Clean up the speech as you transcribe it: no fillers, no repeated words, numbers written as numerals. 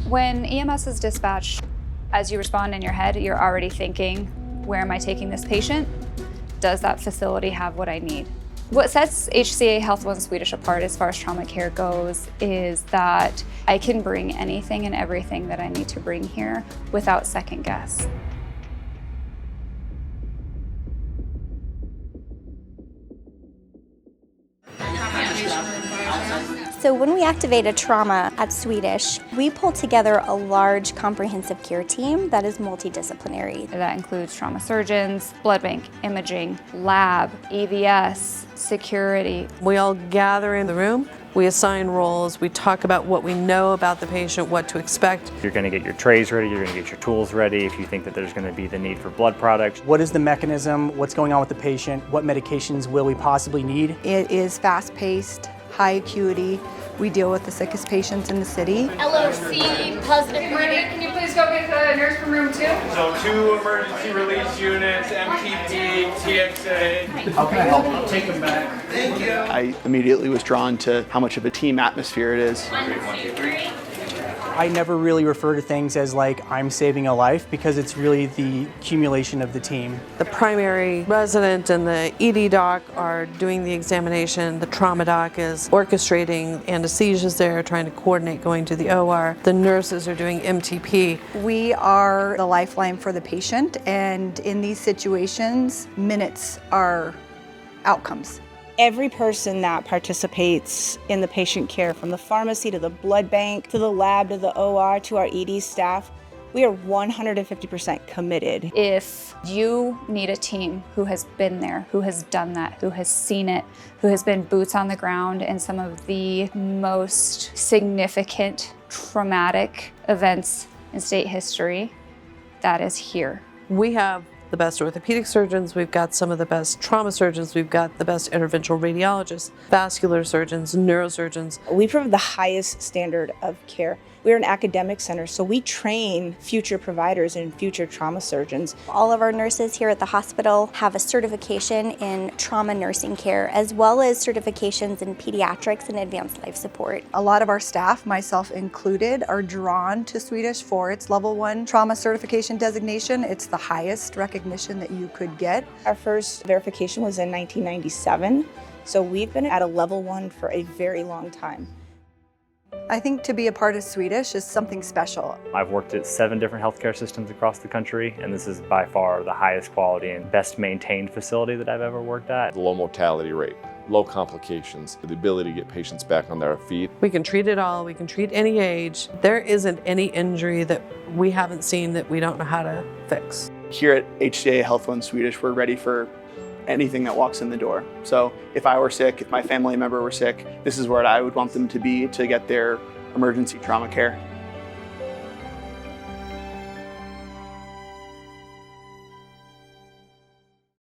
When EMS is dispatched, as you respond in your head, you're already thinking, where am I taking this patient? Does that facility have what I need? What sets HCA HealthONE Swedish apart as far as trauma care goes is that I can bring anything and everything that I need to bring here without second guess. So when we activate a trauma at Swedish, we pull together a large comprehensive care team that is multidisciplinary. That includes trauma surgeons, blood bank, imaging, lab, EVS, security. We all gather in the room, we assign roles, we talk about what we know about the patient, what to expect. You're going to get your trays ready, you're going to get your tools ready if you think that there's going to be the need for blood products. What is the mechanism? What's going on with the patient? What medications will we possibly need? It is fast-paced, high acuity. We deal with the sickest patients in the city. LOC, positive breathing. Can you please go get the nurse from room 2? So 2 emergency release units, MTP, TXA. How can I help? Take them back. Thank you. I immediately was drawn to how much of a team atmosphere it is. 1, 2, 3. I never really refer to things as like I'm saving a life because it's really the accumulation of the team. The primary resident and the ED doc are doing the examination. The trauma doc is orchestrating anesthesias there, trying to coordinate going to the OR. The nurses are doing MTP. We are the lifeline for the patient, and in these situations, minutes are outcomes. Every person that participates in the patient care, from the pharmacy to the blood bank, to the lab, to the OR, to our ED staff, we are 150% committed. If you need a team who has been there, who has done that, who has seen it, who has been boots on the ground in some of the most significant traumatic events in state history, that is here. We have the best orthopedic surgeons, we've got some of the best trauma surgeons, we've got the best interventional radiologists, vascular surgeons, neurosurgeons. We provide the highest standard of care. We're an academic center, so we train future providers and future trauma surgeons. All of our nurses here at the hospital have a certification in trauma nursing care, as well as certifications in pediatrics and advanced life support. A lot of our staff, myself included, are drawn to Swedish for its level 1 trauma certification designation. It's the highest recognition that you could get. Our first verification was in 1997, so we've been at a level 1 for a very long time. I think to be a part of Swedish is something special. I've worked at 7 different healthcare systems across the country, and this is by far the highest quality and best maintained facility that I've ever worked at. The low mortality rate, low complications, the ability to get patients back on their feet. We can treat it all, we can treat any age. There isn't any injury that we haven't seen that we don't know how to fix. Here at HCA HealthONE Swedish, we're ready for anything that walks in the door. So if I were sick, if my family member were sick, this is where I would want them to be to get their emergency trauma care.